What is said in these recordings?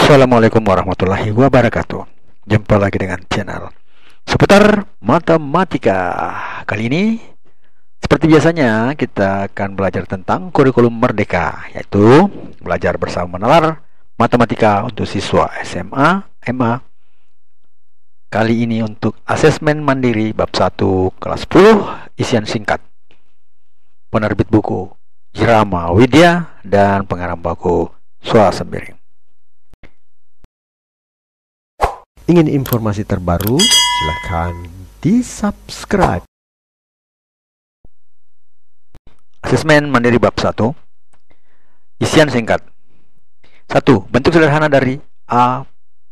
Assalamualaikum warahmatullahi wabarakatuh. Jumpa lagi dengan channel seputar matematika. Kali ini seperti biasanya kita akan belajar tentang kurikulum merdeka, yaitu belajar bersama menalar matematika untuk siswa SMA, MA. Kali ini untuk asesmen mandiri bab 1 kelas 10 isian singkat. Penerbit buku Irama Widya dan pengarang buku Swasembering. Ingin informasi terbaru? Silahkan di-subscribe. Asesmen mandiri bab 1. Isian singkat. 1. Bentuk sederhana dari A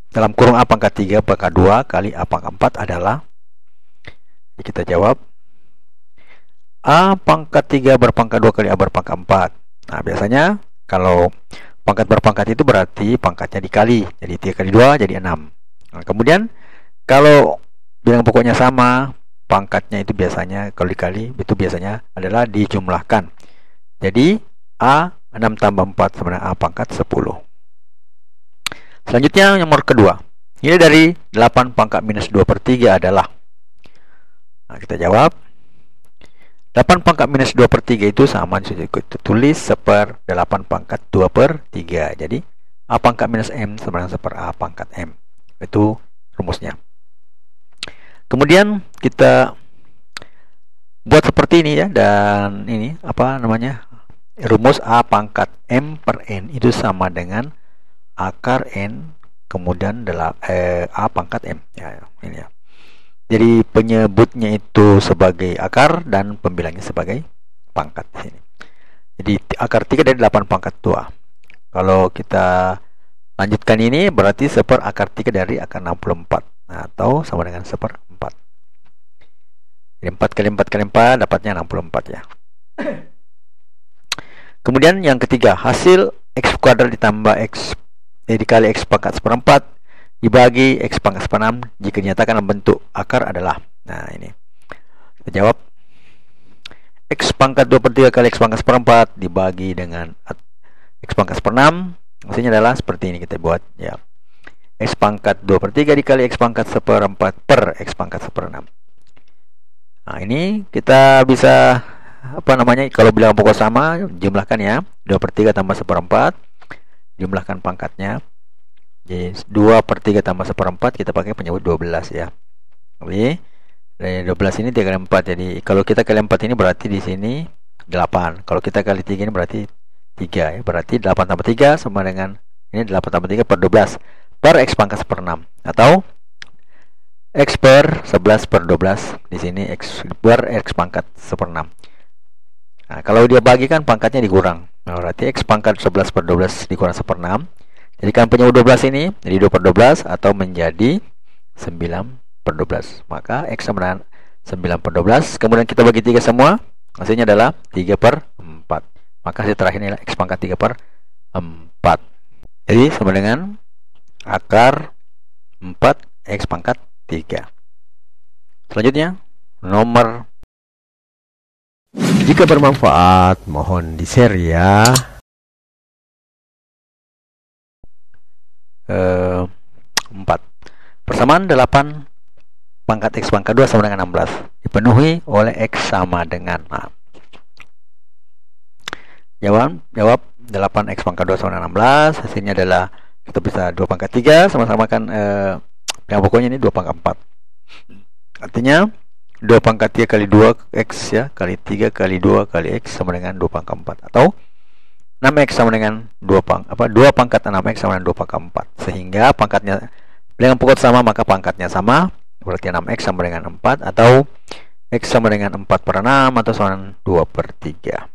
dalam kurung A pangkat 3 pangkat 2 kali A pangkat 4 adalah, kita jawab, A pangkat 3 berpangkat 2 kali A berpangkat 4. Nah, biasanya kalau pangkat berpangkat itu berarti pangkatnya dikali, jadi 3 kali 2 jadi 6. Nah, kemudian kalau bilang pokoknya sama, pangkatnya itu biasanya kalau dikali itu biasanya adalah dijumlahkan. Jadi A 6 tambah 4 sama dengan A pangkat 10. Selanjutnya nomor kedua, nilai dari 8 pangkat minus 2 per 3 adalah, nah, kita jawab 8 pangkat minus 2 per 3 itu sama tulis 1/8 pangkat 2 per 3. Jadi A pangkat minus M sama dengan 1/A pangkat M. Itu rumusnya. Kemudian kita buat seperti ini ya, dan ini apa namanya, rumus A pangkat M per N itu sama dengan akar N kemudian A pangkat M ya, ini ya. Jadi penyebutnya itu sebagai akar dan pembilangnya sebagai pangkat di sini. Jadi akar 3 dari 8 pangkat 2. Kalau kita lanjutkan ini berarti 1 akar 3 dari akar 64. Nah, atau sama dengan 1/4. Jadi 4 kali 4 kali 4 dapatnya 64 ya. Kemudian yang ketiga, hasil X kuadrat ditambah X dikali X pangkat 1/4 dibagi X pangkat 6 jika dinyatakan bentuk akar adalah, nah ini kita jawab X pangkat 2 per 3 kali X pangkat 1/4 dibagi dengan X pangkat 6. Maksudnya adalah seperti ini kita buat ya. X pangkat 2 per 3 dikali X pangkat 1/4 per X pangkat 1/6. Nah, ini kita bisa apa namanya, kalau bilang pokok sama jumlahkan ya. 2 per 3 tambah 1/4 jumlahkan pangkatnya. Jadi 2 per 3 tambah 1/4 kita pakai penyebut 12 ya. Jadi dari 12 ini 3 kali 4. Jadi kalau kita kali 4 ini berarti di sini 8. Kalau kita kali 3 ini berarti 3 ya. Berarti 8 tambah 3 sama dengan ini 8 tambah 3 per 12 per X pangkat 1/6 atau X per 11 per 12. Di sini X per X pangkat 1/6. Nah, kalau dia bagikan pangkatnya dikurang. Nah, berarti X pangkat 11 per 12 dikurang 1/6. Jadikan penyebut 12 ini jadi 2 per 12 atau menjadi 9 per 12. Maka X sama dengan 9 per 12. Kemudian kita bagi 3 semua. Hasilnya adalah 3 per 4. Maka hasil terakhir adalah X pangkat 3 per 4. Jadi sama dengan akar 4 X pangkat 3. Selanjutnya nomor, Jika bermanfaat, mohon di-share ya. 4. Persamaan 8 pangkat X pangkat 2 sama dengan 16 dipenuhi oleh X sama dengan, nah, jawab 8 X pangkat 2 sama dengan 16. Hasilnya adalah kita bisa 2 pangkat 3 sama-samakan yang pokoknya ini 2 pangkat 4. Artinya 2 pangkat 3 kali 2 X ya, kali 3 kali 2 kali X sama dengan 2 pangkat 4, atau 6X sama dengan 2 pangkat 6X sama dengan 2 pangkat 4. Sehingga pangkatnya dengan pokok sama maka pangkatnya sama. Berarti 6X sama dengan 4 atau X sama dengan 4 per 6 atau sama dengan 2 per 3.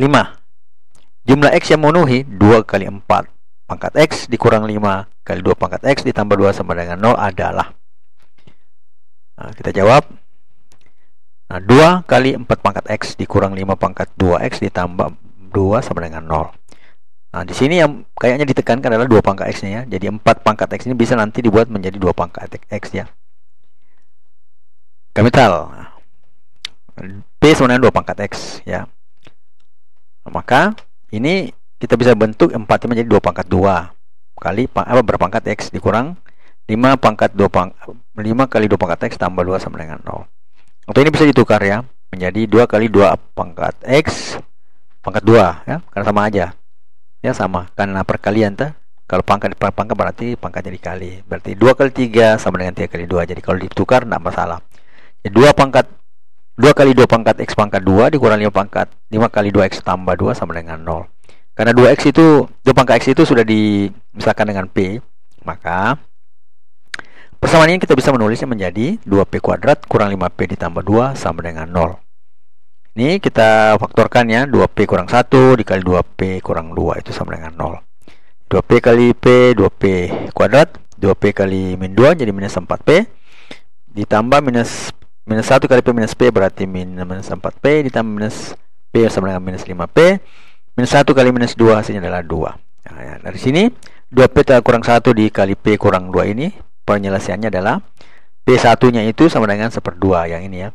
5. Jumlah X yang memenuhi 2 kali 4 pangkat X dikurang 5 kali 2 pangkat X ditambah 2 sama dengan 0 adalah, nah, kita jawab, nah, 2 kali 4 pangkat X dikurang 5 pangkat 2X ditambah 2 sama dengan 0. Nah, di sini yang kayaknya ditekankan adalah 2 pangkat X-nya ya. Jadi 4 pangkat X ini bisa nanti dibuat menjadi 2 pangkat X ya. Kapital P sama dengan 2 pangkat X ya. Maka ini kita bisa bentuk 4 menjadi 2 pangkat 2 kali berpangkat X dikurang 5 kali 2 pangkat X tambah 2 sama dengan 0. Atau ini bisa ditukar ya, menjadi 2 kali 2 pangkat X pangkat 2 ya, karena sama aja. Ya sama, karena perkalian kalau pangkat berarti pangkatnya dikali. Berarti 2 kali 3 sama dengan 3 kali 2. Jadi kalau ditukar tidak masalah. Jadi 2 kali 2 pangkat X pangkat 2 dikurang 5 kali 2X tambah 2 sama dengan 0. Karena 2 pangkat X itu sudah dimisahkan dengan P, maka persamaan ini kita bisa menulisnya menjadi 2P kuadrat kurang 5P ditambah 2 sama dengan 0. Ini kita faktorkan ya, 2P kurang 1 dikali 2P kurang 2 itu sama dengan 0. 2P kali P, 2P kuadrat, 2P kali min 2 jadi minus 4P, ditambah minus 1 kali P minus P berarti minus 4P, ditambah minus P sama dengan minus 5P, minus 1 kali minus 2 hasilnya adalah 2. Nah, ya, dari sini 2P kurang 1 dikali P kurang 2 ini, penyelesaiannya adalah P1 nya itu sama dengan 1/2 yang ini ya.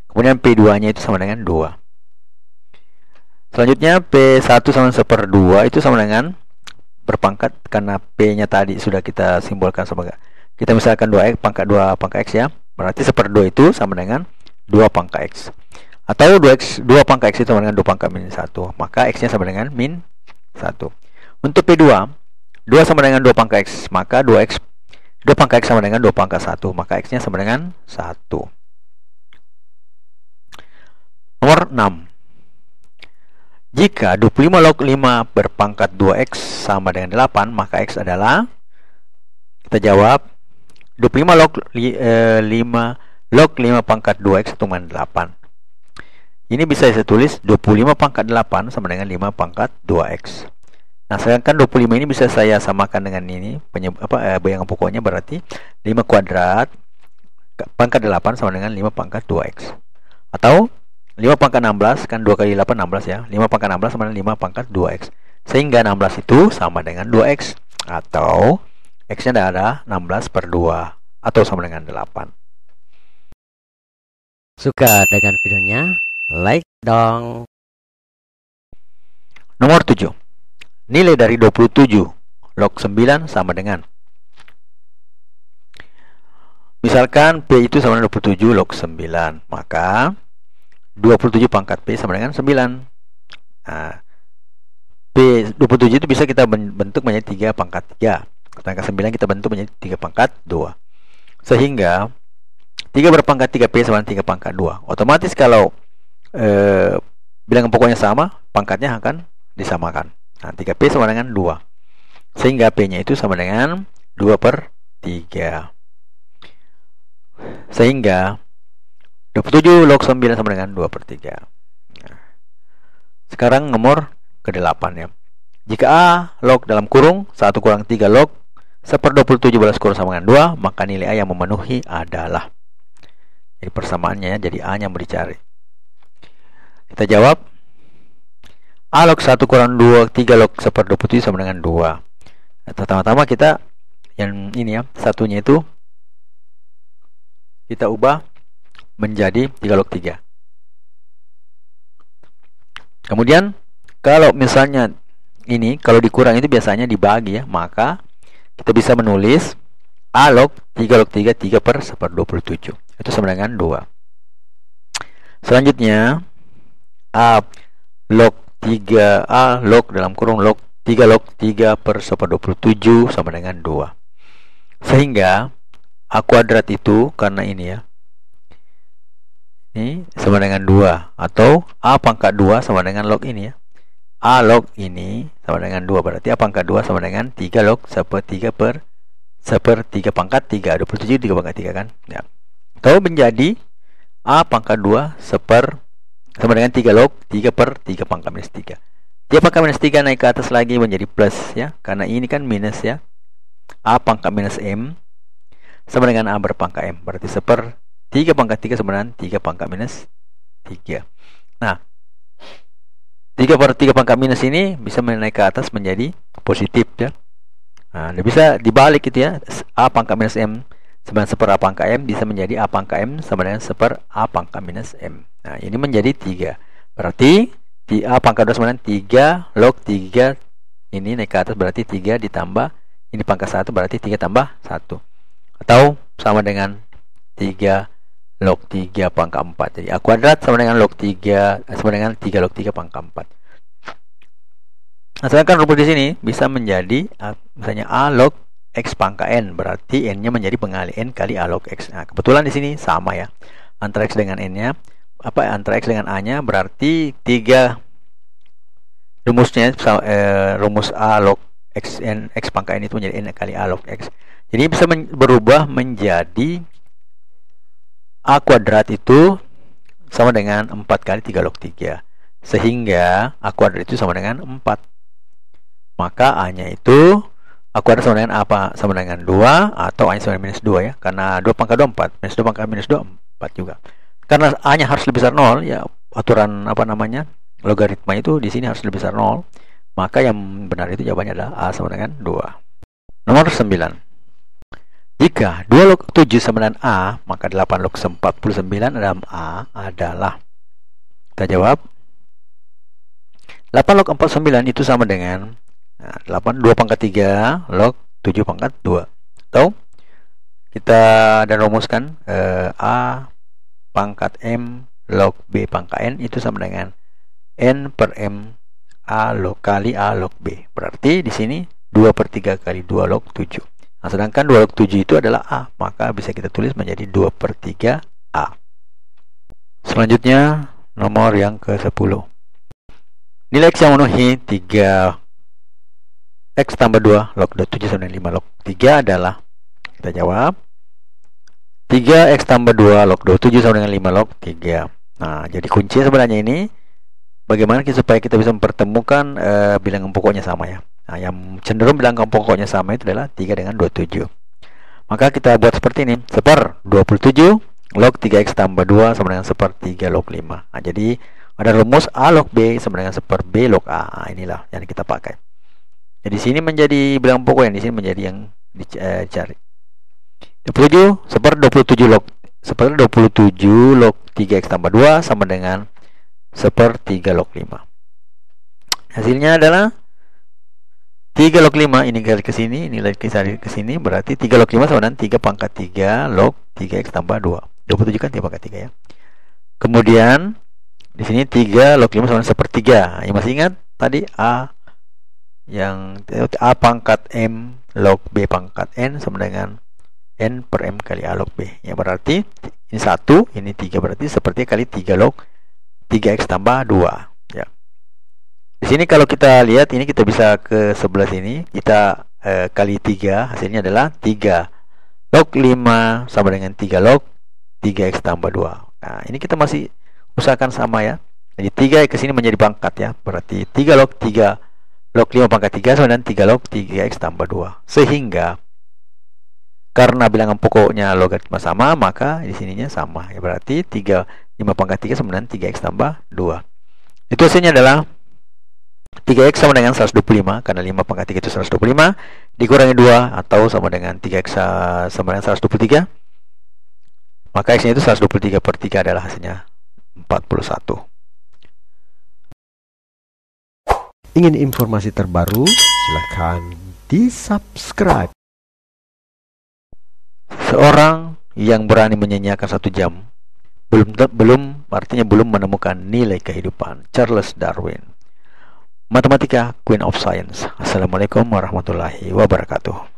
Kemudian P2 nya itu sama dengan 2. Selanjutnya P1 sama 1/2 itu sama dengan berpangkat, karena P nya tadi sudah kita simbolkan sebagai, kita misalkan 2X pangkat 2 pangkat X ya, berarti 1/2 itu sama dengan 2 pangkat X, atau 2 pangkat X itu sama dengan 2 pangkat min 1, maka X nya sama dengan min 1. Untuk P2, 2 sama dengan 2 pangkat X, maka 2 pangkat X sama dengan 2 pangkat 1, maka X nya sama dengan 1. Nomor 6. Jika 25 log 5 berpangkat 2X sama dengan 8, maka X adalah, kita jawab 25 log 5 pangkat 2X sama dengan 8. Ini bisa saya tulis 25 pangkat 8 sama dengan 5 pangkat 2X. Nah, sedangkan 25 ini bisa saya samakan dengan ini, bayangan pokoknya berarti 5 kuadrat pangkat 8 sama dengan 5 pangkat 2X. Atau 5 pangkat 16, kan 2 kali 8 16 ya. 5 pangkat 16 sama dengan 5 pangkat 2X. Sehingga 16 itu sama dengan 2X. Atau X-nya ada 16/2 atau sama dengan 8. Suka dengan videonya? Like dong. Nomor 7. Nilai dari 27 log 9 sama dengan, misalkan P itu sama dengan 27 log 9, maka 27 pangkat P sama dengan 9. Nah, P 27 itu bisa kita bentuk menjadi 3 pangkat 3. Sedangkan 9 kita bentuk menjadi 3 pangkat 2. Sehingga 3 berpangkat 3P sama dengan 3 pangkat 2. Otomatis kalau bilangan pokoknya sama, pangkatnya akan disamakan. Nah, 3P sama dengan 2. Sehingga P-nya itu sama dengan 2/3. Sehingga 27 log 9 sama dengan 2/3. Nah, sekarang nomor ke-8 ya. Jika A log dalam kurung 1 kurang 3 log 1/27 balas kurung sama dengan 2, maka nilai A yang memenuhi adalah. Jadi persamaannya ya, jadi A yang mau dicari. Kita jawab A log 1 kurang 3 log 1/27 sama dengan 2. Nah, pertama-tama kita yang ini ya, satunya itu kita ubah menjadi 3 log 3. Kemudian kalau misalnya ini, kalau dikurang itu biasanya dibagi ya, maka kita bisa menulis A log 3 log 3 3/1/27. Itu sama dengan 2. Selanjutnya A log 3A log dalam kurung log 3 log 3/1/27 sama dengan 2. Sehingga A kuadrat itu, karena ini ya, ini sama dengan 2, atau A pangkat 2 sama dengan log ini ya. A log ini sama dengan 2, berarti A pangkat 2 sama dengan 3 log 1/3 pangkat 3. 27 3 pangkat 3 kan ya. Atau menjadi A pangkat 2 sama dengan 3 log 3/3 pangkat minus 3. 3 pangkat minus 3 naik ke atas lagi menjadi plus ya, karena ini kan minus ya. A pangkat minus M sama dengan A berpangkat M, berarti 1/3 pangkat 3 sama dengan 3 pangkat minus 3. Nah, 3/3 pangkat minus ini bisa menaik ke atas menjadi positif ya. Nah, bisa dibalik gitu ya. A pangkat minus M sama dengan 1/A pangkat M bisa menjadi A pangkat M sama dengan 1/A pangkat minus M. Nah, ini menjadi 3. Berarti A pangkat 2 sama dengan 3 log 3. Ini naik ke atas berarti 3 ditambah ini pangkat 1 berarti 3 tambah 1. Atau sama dengan 3 log 3 pangkat 4. Jadi A kuadrat sama dengan log 3 sama dengan 3 log 3 pangkat 4. Nah, sedangkan rumus di sini bisa menjadi misalnya A log X pangkat N, berarti N-nya menjadi pengali N kali A log X. Nah, kebetulan di sini sama ya. Antara X dengan N-nya antara X dengan A-nya berarti 3 rumusnya rumus A log X N X pangkat N itu menjadi N kali A log X. Jadi bisa berubah menjadi A kuadrat itu sama dengan 4 kali 3 log 3. Sehingga A kuadrat itu sama dengan 4. Maka A-nya itu A kuadrat sama dengan apa? Sama dengan 2 atau A-nya sama dengan minus 2 ya. Karena 2 pangkat 2 4, minus 2 pangkat minus 2 4 juga. Karena A-nya harus lebih besar 0 ya, aturan logaritma itu di sini harus lebih besar 0. Maka yang benar itu jawabannya adalah A sama dengan 2. Nomor 9. Jika 2 log 7 sama dengan A, maka 8 log 49 dalam A adalah, kita jawab 8 log 49 itu sama dengan 8 2 pangkat 3 log 7 pangkat 2. Atau kita dan rumuskan A pangkat M log B pangkat N itu sama dengan N per M A log kali A log B. Berarti di sini 2 per 3 kali 2 log 7. Nah, sedangkan 2 log 7 itu adalah A, maka bisa kita tulis menjadi 2 per 3 A. Selanjutnya nomor yang ke-10. Nilai X yang memenuhi 3 X tambah 2 log 7 sama dengan 5 log 3 adalah, kita jawab 3 X tambah 2 log 27 sama dengan 5 log 3. Nah, jadi kunci sebenarnya ini bagaimana supaya kita bisa mempertemukan bilangan pokoknya sama ya. Nah, yang cenderung bilangan pokoknya sama itu adalah 3 dengan 27. Maka kita buat seperti ini. Seper 27 log 3X tambah 2 sama dengan seper 3 log 5. Nah, jadi ada rumus A log B sama dengan seper B log A. Nah, inilah yang kita pakai. Jadi sini menjadi bilangan pokok, yang di sini menjadi yang dicari. 27 seper 27 log 3X tambah 2 sama dengan seper 3 log 5. Hasilnya adalah 3 log 5 ini kali ke sini, nilai ke sini berarti 3 log 5 sama dengan 3 pangkat 3 log 3X tambah 2. 27 kan 3 pangkat 3 ya. Kemudian di sini 3 log 5 sama dengan sepertiga. Yang masih ingat tadi A pangkat M log B pangkat N sama dengan N per M kali A log B. Ya berarti ini 1, ini 3, berarti seperti kali 3 log 3X tambah 2 ya. Di sini kalau kita lihat ini kita bisa ke sebelah sini, kita kali 3, hasilnya adalah 3 log 5 sama dengan 3 log 3X tambah 2. Nah, ini kita masih usahakan sama ya. Jadi 3 ke sini menjadi pangkat ya. Berarti 3 log 5 pangkat 3 sama dengan 3 log 3X tambah 2. Sehingga karena bilangan pokoknya logaritma sama, maka di sininya sama. Ya berarti 5 pangkat 3 sama dengan 3X tambah 2. Itu hasilnya adalah 3X sama dengan 125, karena 5 pangkat 3 itu 125, dikurangi 2 atau sama dengan 3X sama dengan 123. Maka X-nya itu 123 per 3 adalah hasilnya 41. Ingin informasi terbaru? Silakan di-subscribe. Seorang yang berani menyanyiakan 1 jam artinya belum menemukan nilai kehidupan. Charles Darwin. Matematika, Queen of Science. Assalamualaikum warahmatullahi wabarakatuh.